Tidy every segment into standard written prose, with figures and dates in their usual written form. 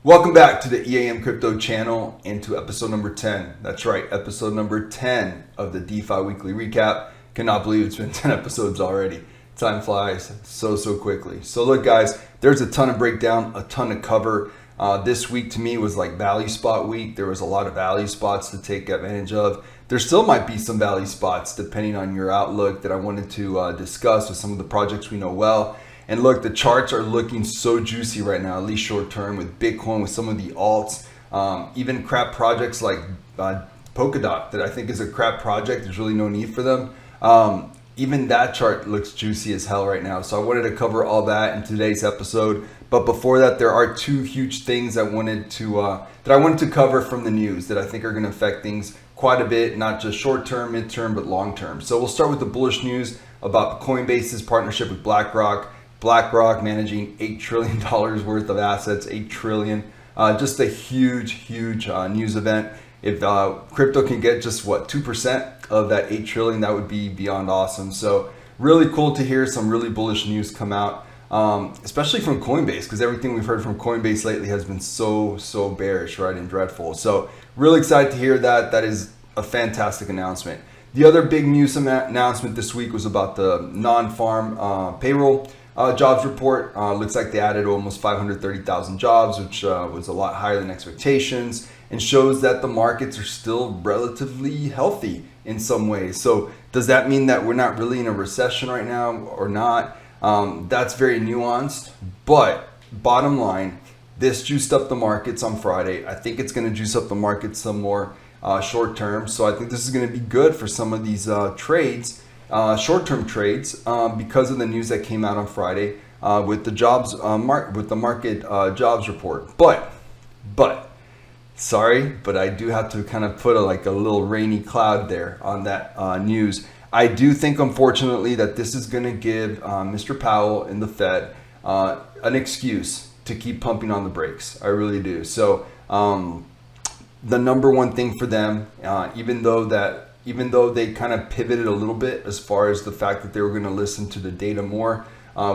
Welcome back to the EAM Crypto channel and to episode number 10. That's right, episode number 10 of the DeFi Weekly Recap. Cannot believe it's been 10 episodes already. Time flies so quickly. So look guys, there's a ton of breakdown, a ton to cover. This week to me was like value spot week. There was a lot of value spots to take advantage of. There still might be some value spots depending on your outlook that I wanted to discuss with some of the projects we know well. And look, the charts are looking so juicy right now, at least short term, with Bitcoin, with some of the alts, even crap projects like Polkadot that I think is a crap project. There's really no need for them. Even that chart looks juicy as hell right now. So I wanted to cover all that in today's episode. But before that, there are two huge things I wanted to cover from the news that I think are going to affect things quite a bit, not just short term, mid term, but long term. So we'll start with the bullish news about Coinbase's partnership with BlackRock. BlackRock managing $8 trillion worth of assets, 8 trillion. Just a huge news event. If crypto can get just 2% of that 8 trillion, that would be beyond awesome. So really cool to hear some really bullish news come out, especially from Coinbase, because everything we've heard from Coinbase lately has been so bearish, right, and dreadful. So really excited to hear that. That is a fantastic announcement. The other big news announcement this week was about the non-farm payroll jobs report. Looks like they added almost 530,000 jobs, which was a lot higher than expectations, and shows that the markets are still relatively healthy in some ways. So does that mean that we're not really in a recession right now or not? That's very nuanced, but bottom line, this juiced up the markets on Friday. I think it's going to juice up the markets some more short term. So I think this is going to be good for some of these trades, short-term trades, because of the news that came out on Friday with the jobs market jobs report. But sorry, but I do have to kind of put a little rainy cloud there on that news. I do think, unfortunately, that this is going to give Mr. Powell and the Fed an excuse to keep pumping on the brakes. I really do. So the number one thing for them, even though they kind of pivoted a little bit as far as the fact that they were going to listen to the data more,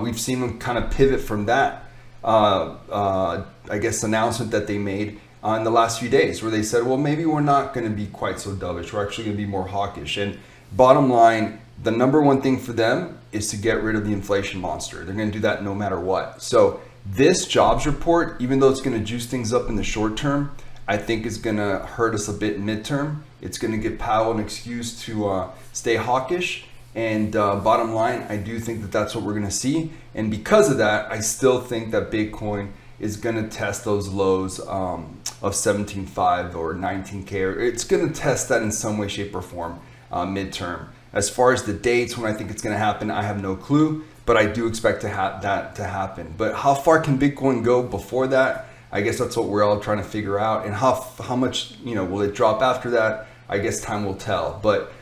we've seen them kind of pivot from that, I guess, announcement that they made in the last few days, where they said, well, maybe we're not going to be quite so dovish. We're actually going to be more hawkish. And bottom line, the number one thing for them is to get rid of the inflation monster. They're going to do that no matter what. So this jobs report, even though it's going to juice things up in the short term, I think is going to hurt us a bit in midterm. It's going to give Powell an excuse to stay hawkish. And bottom line, I do think that that's what we're going to see. And because of that, I still think that Bitcoin is going to test those lows of 17.5 or 19K. It's going to test that in some way, shape, or form midterm. As far as the dates when I think it's going to happen, I have no clue. But I do expect that to happen. But how far can Bitcoin go before that? I guess that's what we're all trying to figure out. And how much, will it drop after that? I guess time will tell. But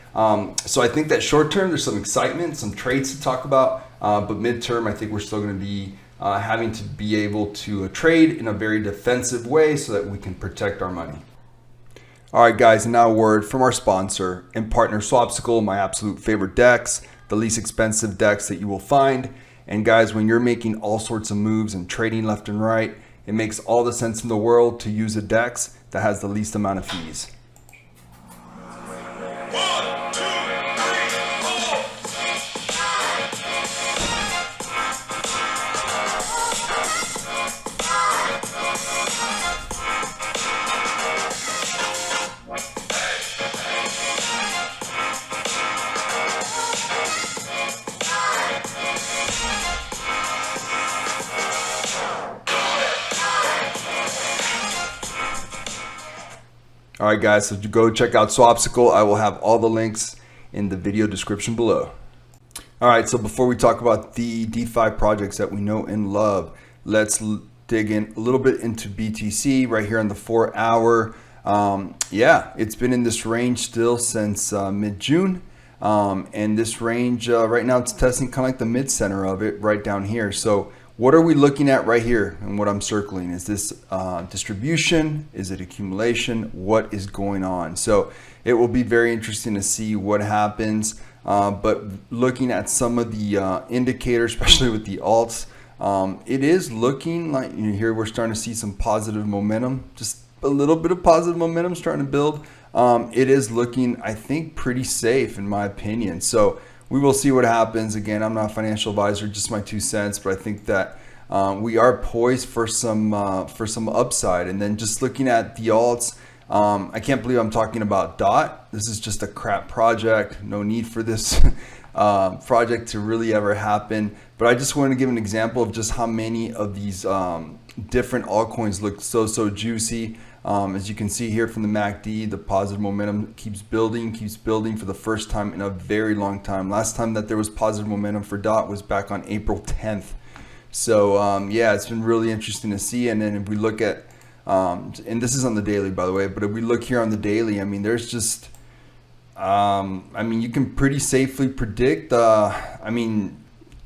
so I think that short term, there's some excitement, some trades to talk about. But midterm, I think we're still going to be having to be able to trade in a very defensive way so that we can protect our money. All right, guys, and now a word from our sponsor and partner, Swapsicle, my absolute favorite DEX, the least expensive DEX that you will find. And guys, when you're making all sorts of moves and trading left and right, it makes all the sense in the world to use a DEX that has the least amount of fees. All right, guys, so go check out Swapsicle. I will have all the links in the video description below. All right, so before we talk about the DeFi projects that we know and love, let's dig in a little bit into BTC right here on the 4 hour. Yeah, it's been in this range still since mid-June. And this range right now, it's testing kind of like the mid-center of it right down here. So what are we looking at right here? And what I'm circling, is this distribution? Is it accumulation? What is going on? So it will be very interesting to see what happens. But looking at some of the indicators, especially with the alts, It is looking like, here we're starting to see some positive momentum, just a little bit of positive momentum starting to build. It is looking, I think, pretty safe in my opinion. So we will see what happens. Again, I'm not a financial advisor, just my 2 cents, but I think that we are poised for some upside. And then just looking at the alts, I can't believe I'm talking about DOT. This is just a crap project. No need for this project to really ever happen. But I just wanted to give an example of just how many of these different altcoins look so juicy. As you can see here from the MACD, the positive momentum keeps building for the first time in a very long time. Last time that there was positive momentum for DOT was back on April 10th. So yeah, it's been really interesting to see. And then if we look at, and this is on the daily, by the way, but if we look here on the daily, I mean, there's just, I mean, you can pretty safely predict, I mean,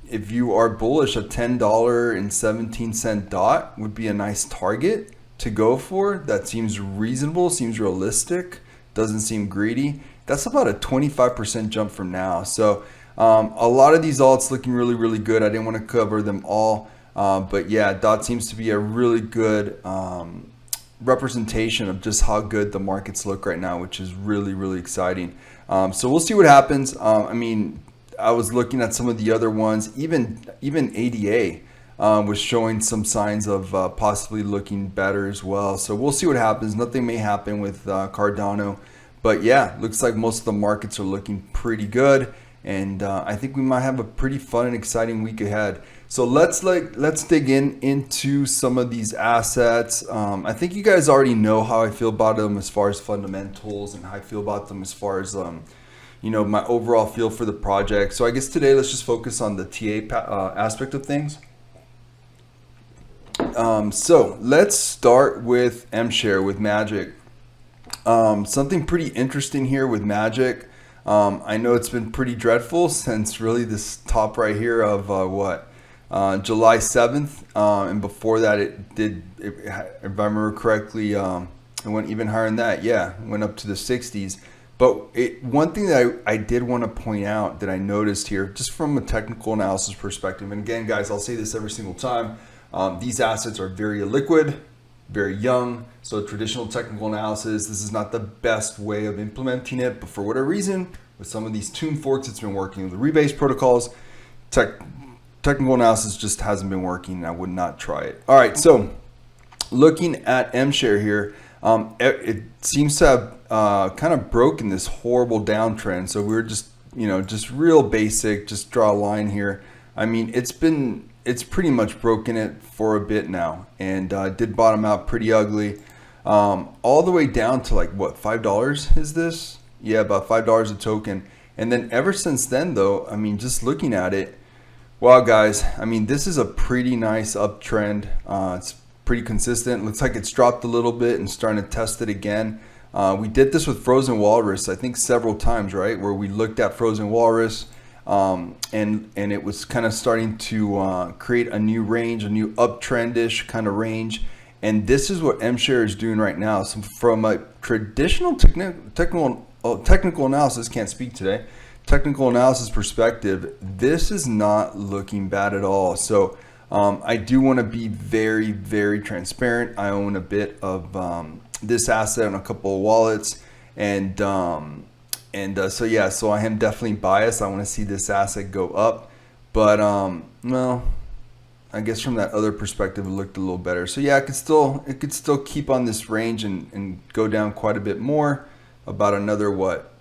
if you are bullish, a $10.17 DOT would be a nice target to go for. That seems reasonable, seems realistic, doesn't seem greedy. That's about a 25% jump from now. So a lot of these alts looking really good. I didn't want to cover them all, but yeah, DOT seems to be a really good representation of just how good the markets look right now, which is really exciting. So we'll see what happens. I mean, I was looking at some of the other ones, even ADA was showing some signs of possibly looking better as well. So we'll see what happens. Nothing may happen with Cardano, but yeah, looks like most of the markets are looking pretty good. And I think we might have a pretty fun and exciting week ahead. So let's dig into some of these assets. I think you guys already know how I feel about them as far as fundamentals, and how I feel about them as far as you know, my overall feel for the project. So I guess today let's just focus on the TA aspect of things. So let's start with Mshare, with Magik. Something pretty interesting here with Magik. I know it's been pretty dreadful since really this top right here of July 7th, and before that if I remember correctly, it went even higher than that. Yeah, it went up to the 60s. But one thing that I did want to point out that I noticed here, just from a technical analysis perspective, and again, guys, I'll say this every single time, these assets are very illiquid, very young. So traditional technical analysis, this is not the best way of implementing it, but for whatever reason, with some of these tune forks, it's been working with the rebase protocols. Technical analysis just hasn't been working, and I would not try it. All right, so looking at Mshare here, it seems to have kind of broken this horrible downtrend. So we're just, you know, just real basic, just draw a line here. I mean, it's pretty much broken it for a bit now, and did bottom out pretty ugly, all the way down to like what, $5 is this? Yeah, about $5 a token. And then ever since then though, I mean, just looking at it, wow guys, I mean, this is a pretty nice uptrend. It's pretty consistent. Looks like it's dropped a little bit and starting to test it again. We did this with Frozen Walrus, I think several times, right? Where we looked at Frozen Walrus, and it was kind of starting to create a new range, a new uptrendish kind of range. And this is what Mshare is doing right now. So from a traditional technical analysis, can't speak today, technical analysis perspective, this is not looking bad at all. So I do want to be very transparent. I own a bit of this asset on a couple of wallets, and so yeah, so I am definitely biased. I want to see this asset go up, but well, I guess from that other perspective, it looked a little better. So yeah, it could still keep on this range and go down quite a bit more, about another what?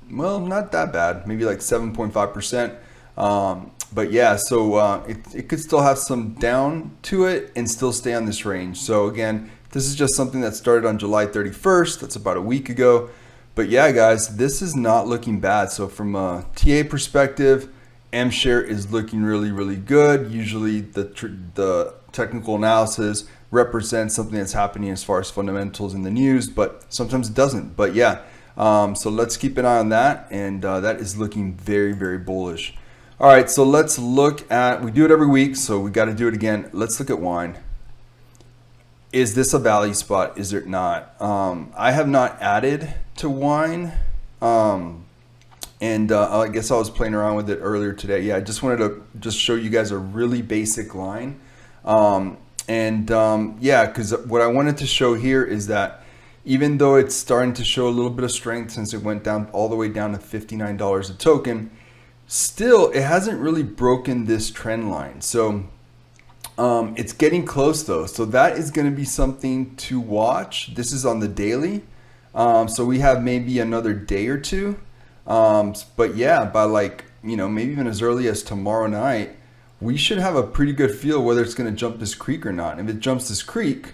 Well, not that bad, maybe like 7.5%. But yeah, so it could still have some down to it and still stay on this range. So again, this is just something that started on July 31st. That's about a week ago. But yeah, guys, this is not looking bad. So from a TA perspective, Mshare is looking really good. Usually the technical analysis represents something that's happening as far as fundamentals in the news, but sometimes it doesn't. But yeah, so let's keep an eye on that, and that is looking very bullish. All right, so let's look at, we do it every week, so we got to do it again. Let's look at wine. Is this a value spot? Is it not? I have not added to wine. And I guess I was playing around with it earlier today. Yeah, I just wanted to just show you guys a really basic line. Yeah, because what I wanted to show here is that even though it's starting to show a little bit of strength since it went down all the way down to $59 a token, still it hasn't really broken this trend line. So it's getting close though. So that is going to be something to watch. This is on the daily. So we have maybe another day or two. But yeah, by like, maybe even as early as tomorrow night, we should have a pretty good feel whether it's going to jump this creek or not. If it jumps this creek,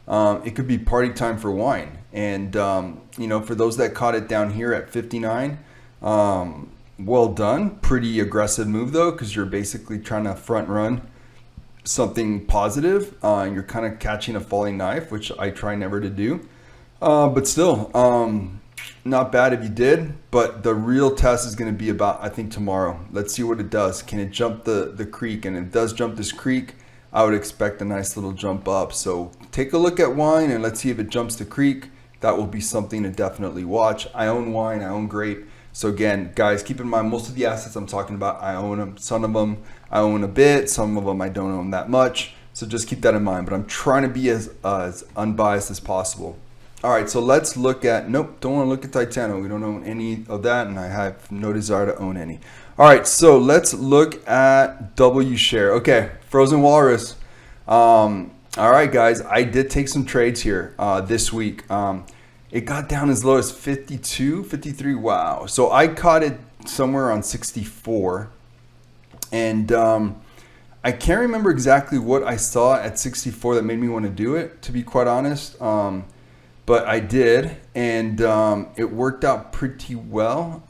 it could be party time for wine. And, for those that caught it down here at 59, well done. Pretty aggressive move though, because you're basically trying to front run something positive. And you're kind of catching a falling knife, which I try never to do. But still, not bad if you did, but the real test is going to be about, I think, tomorrow. Let's see what it does. Can it jump the creek? And if it does jump this creek, I would expect a nice little jump up. So take a look at wine and let's see if it jumps the creek. That will be something to definitely watch. I own wine, I own grape. So again, guys, keep in mind, most of the assets I'm talking about, I own them. Some of them I own a bit, some of them I don't own that much. So just keep that in mind, but I'm trying to be as unbiased as possible. All right, so let's look at, nope, don't want to look at Titano. We don't own any of that, and I have no desire to own any. All right, so let's look at Wshare. Okay, Frozen Walrus. All right, guys, I did take some trades here this week. It got down as low as 52, 53, wow. So I caught it somewhere on 64, and I can't remember exactly what I saw at 64 that made me want to do it, to be quite honest. But I did, and it worked out pretty well.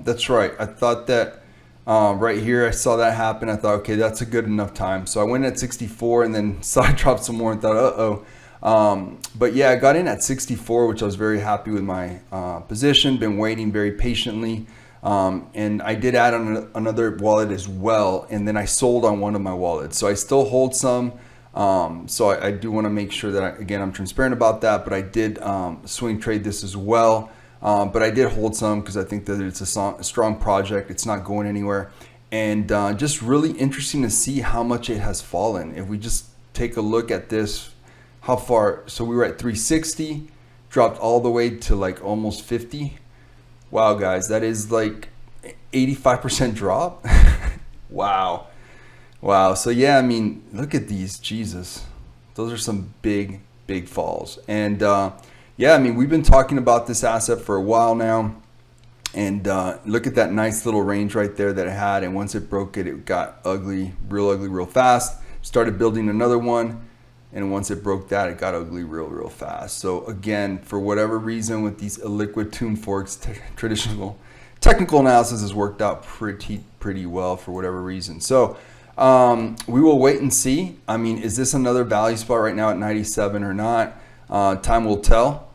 That's right. I thought that right here, I saw that happen. I thought, okay, that's a good enough time. So I went at 64 and then saw it drop some more and thought, uh-oh. But yeah, I got in at 64, which I was very happy with my position. Been waiting very patiently. And I did add on another wallet as well. And then I sold on one of my wallets. So I still hold some. So I do want to make sure that, again, I'm transparent about that, but I did swing trade this as well. But I did hold some because I think that it's a strong project. It's not going anywhere. And just really interesting to see how much it has fallen. If we just take a look at this, how far, so we were at 360, dropped all the way to like almost 50. Wow, guys, that is like 85% drop. Wow. Wow. So yeah, I mean, look at these. Jesus, those are some big falls. And yeah, I mean, we've been talking about this asset for a while now. And look at that nice little range right there that it had. And once it broke it, it got ugly, real fast. Started building another one. And once it broke that, it got ugly real fast. So again, for whatever reason with these illiquid tomb forks, traditional technical analysis has worked out pretty well for whatever reason. So we will wait and see. I mean, is this another value spot right now at 97 or not? Time will tell.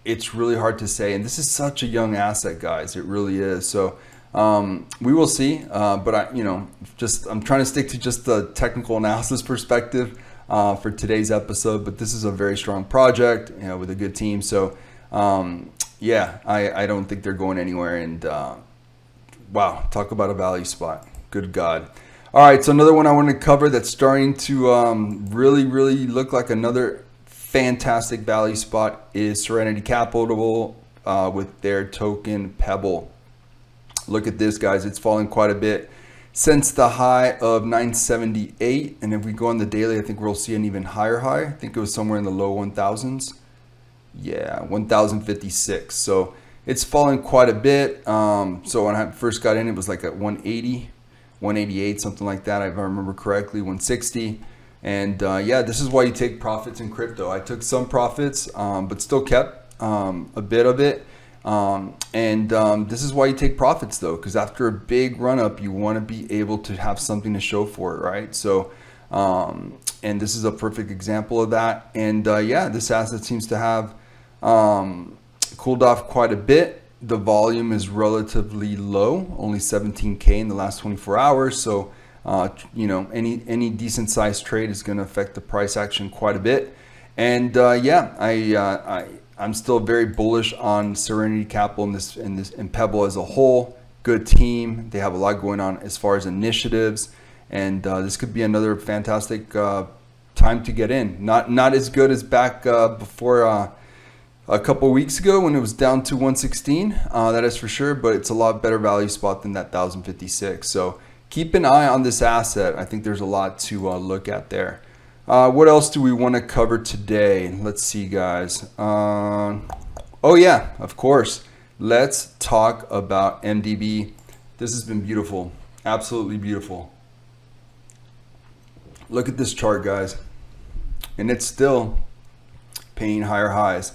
It's really hard to say. And this is such a young asset, guys. It really is. So we will see. But I'm trying to stick to just the technical analysis perspective for today's episode. But this is a very strong project, with a good team. So yeah, I don't think they're going anywhere. And wow, talk about a value spot. Good God. All right, so another one I want to cover that's starting to really look like another fantastic value spot is Serenity Capital with their token Pebble. Look at this, guys. It's fallen quite a bit since the high of 978. And if we go on the daily, I think we'll see an even higher high. I think it was somewhere in the low 1000s. Yeah, 1056. So it's fallen quite a bit. So when I first got in, it was like at 180. 188, something like that, if I remember correctly, 160. And yeah, this is why you take profits in crypto. I took some profits, but still kept a bit of it. This is why you take profits though, because after a big run up, you want to be able to have something to show for it, right? So, and this is a perfect example of that. And yeah, this asset seems to have cooled off quite a bit. The volume is relatively low, only 17K in the last 24 hours. So, any decent sized trade is going to affect the price action quite a bit. And yeah, I'm still very bullish on Serenity Capital and Pebble as a whole. Good team. They have a lot going on as far as initiatives, and this could be another fantastic time to get in. Not as good as back before a couple weeks ago when it was down to 116. That is for sure, but it's a lot better value spot than that 1056. So keep an eye on this asset. I think there's a lot to look at there. What else do we want to cover today? Let's see, guys. Oh yeah, of course. Let's talk about MDB. This has been beautiful, absolutely beautiful. Look at this chart, guys, and it's still paying higher highs.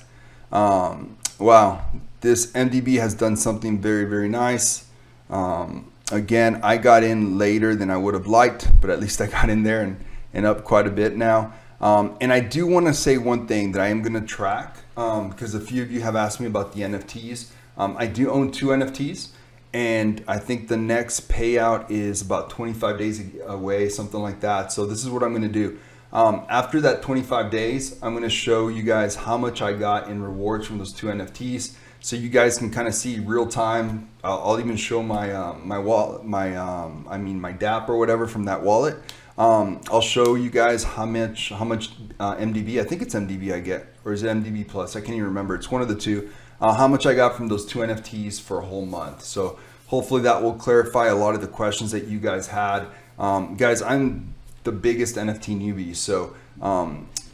Wow, this MDB has done something very, very nice. Again, I got in later than I would have liked, but at least I got in there and up quite a bit now. And I do want to say one thing that I am going to track, because a few of you have asked me about the NFTs. I do own 2 NFTs, and I think the next payout is about 25 days away, something like that. So this is what I'm going to do. After that 25 days, I'm going to show you guys how much I got in rewards from those 2 NFTs, so you guys can kind of see real time. I'll even show my my wallet, my DApp or whatever from that wallet. I'll show you guys how much MDB, I think it's MDB I get, or is it MDB plus? I can't even remember. It's one of the two. How much I got from those 2 NFTs for a whole month. So hopefully that will clarify a lot of the questions that you guys had. Guys, I'm the biggest NFT newbie, so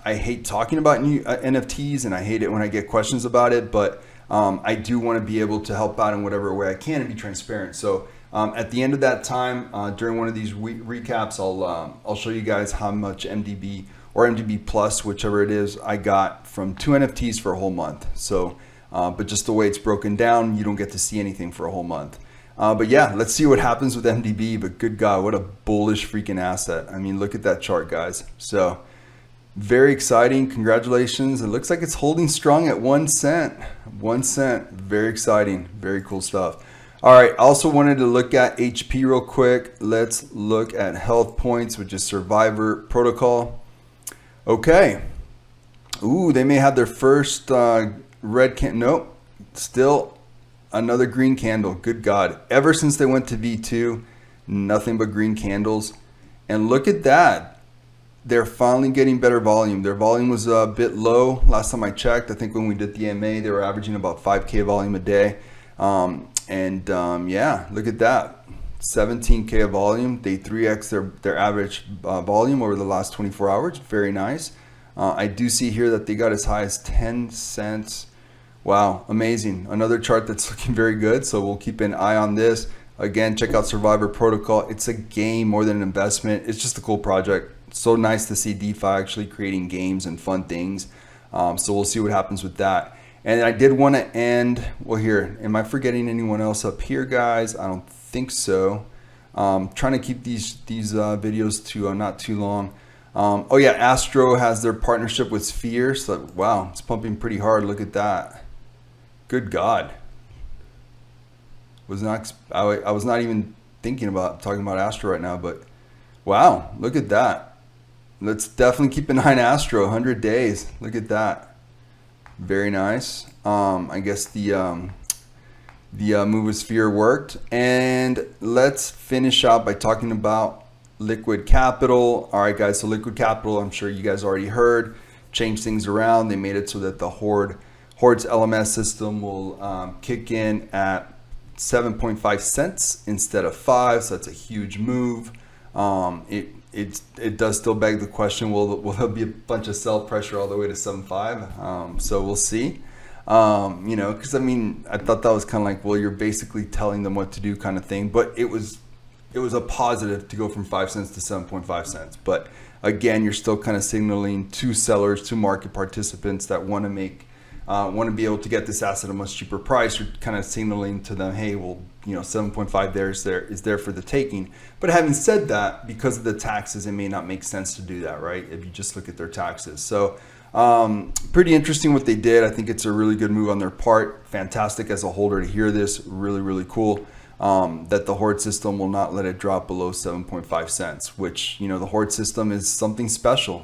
I hate talking about new NFTs, and I hate it when I get questions about it, but I do want to be able to help out in whatever way I can and be transparent. So at the end of that time, during one of these recaps, I'll show you guys how much MDB or MDB plus, whichever it is, I got from 2 NFTs for a whole month. So but just the way it's broken down, you don't get to see anything for a whole month. But yeah, let's see what happens with MDB. But good God, what a bullish freaking asset. I mean, look at that chart, guys. So very exciting. Congratulations. It looks like it's holding strong at 1 cent. 1 cent. Very exciting. Very cool stuff. All right. I also wanted to look at HP real quick. Let's look at health points, which is survivor protocol. Okay. Ooh, they may have their first red can. Nope. Still another green candle. Good God. Ever since they went to V2, nothing but green candles. And look at that. They're finally getting better volume. Their volume was a bit low last time I checked. I think when we did the MA, they were averaging about 5K volume a day. Yeah, look at that. 17K of volume. They 3X their average volume over the last 24 hours. Very nice. I do see here that they got as high as 10 cents. Wow, amazing. Another chart that's looking very good. So we'll keep an eye on this. Again, check out Survivor Protocol. It's a game more than an investment. It's just a cool project. It's so nice to see DeFi actually creating games and fun things. So we'll see what happens with that. And I did want to end, well here, am I forgetting anyone else up here, guys? I don't think so. Trying to keep these videos to not too long. Oh yeah, Astro has their partnership with Sphere. So wow, it's pumping pretty hard. Look at that. Good God. I was not even thinking about talking about Astro right now, but wow, look at that. Let's definitely keep an eye on Astro. 100 days. Look at that. Very nice. I guess the move with Sphere worked. And let's finish out by talking about Liquid Capital. All right, guys. So Liquid Capital, I'm sure you guys already heard, changed things around. They made it so that the Horde's LMS system will kick in at 7.5 cents instead of 5. So that's a huge move. It does still beg the question, will there be a bunch of sell pressure all the way to 7.5? So we'll see. You know, because I mean, I thought that was kind of like, well, you're basically telling them what to do kind of thing. But it was a positive to go from 5 cents to 7.5 cents. But again, you're still kind of signaling to sellers, to market participants that want to be able to get this asset at a much cheaper price. You're kind of signaling to them, hey, well, you know, 7.5 is there for the taking. But having said that, because of the taxes, it may not make sense to do that, right? If you just look at their taxes. So pretty interesting what they did. I think it's a really good move on their part. Fantastic as a holder to hear this. Really, really cool. that the Horde system will not let it drop below 7.5 cents, which, the Horde system is something special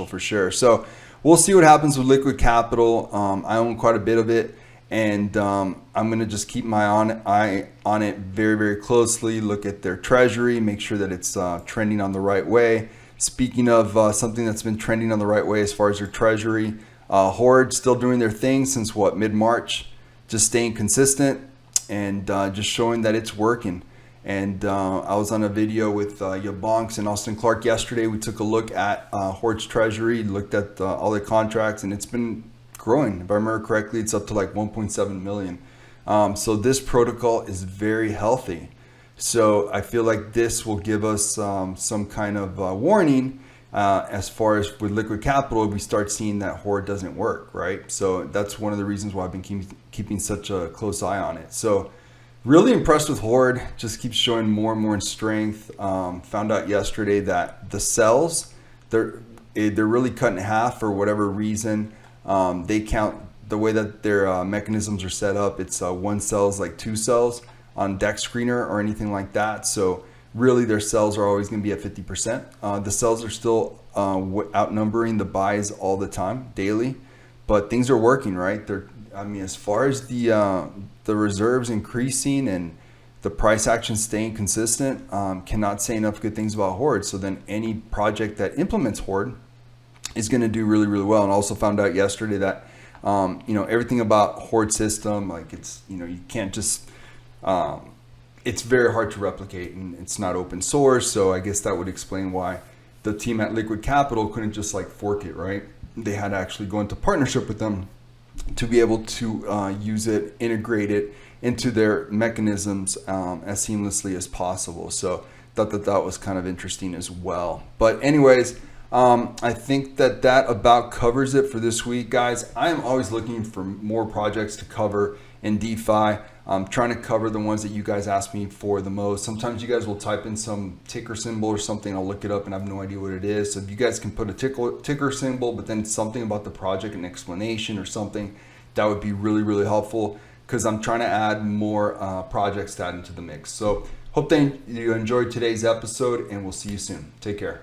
for sure. So we'll see what happens with Liquid Capital. I own quite a bit of it, and I'm going to just keep my eye on it very, very closely, look at their treasury, make sure that it's trending on the right way. Speaking of something that's been trending on the right way as far as their treasury, Horde still doing their thing since mid-March, just staying consistent and just showing that it's working. And I was on a video with Yabonks and Austin Clark yesterday. We took a look at Horde's treasury, looked at all their contracts, and it's been growing. If I remember correctly, it's up to like 1.7 million. So this protocol is very healthy. So I feel like this will give us some kind of warning as far as with Liquid Capital, we start seeing that Horde doesn't work, right? So that's one of the reasons why I've been keeping such a close eye on it. So really impressed with Horde, just keeps showing more and more in strength. Found out yesterday that the cells, they're really cut in half for whatever reason. They count the way that their mechanisms are set up. It's one cell is like two cells on Dex Screener or anything like that. So really their sells are always going to be at 50%. The sells are still outnumbering the buys all the time, daily, but things are working, right? As far as the reserves increasing and the price action staying consistent, cannot say enough good things about Horde. So then any project that implements Horde is going to do really, really well. And also found out yesterday that, everything about Horde system, like it's, you can't just, it's very hard to replicate, and it's not open source. So I guess that would explain why the team at Liquid Capital couldn't just like fork it, right? They had to actually go into partnership with them to be able to use it, integrate it into their mechanisms as seamlessly as possible. So thought that was kind of interesting as well. But anyways, I think that about covers it for this week, guys. I am always looking for more projects to cover in DeFi. I'm trying to cover the ones that you guys ask me for the most. Sometimes you guys will type in some ticker symbol or something. I'll look it up and I have no idea what it is. So if you guys can put a ticker symbol, but then something about the project, an explanation or something, that would be really, really helpful, because I'm trying to add more projects to add into the mix. So hope that you enjoyed today's episode, and we'll see you soon. Take care.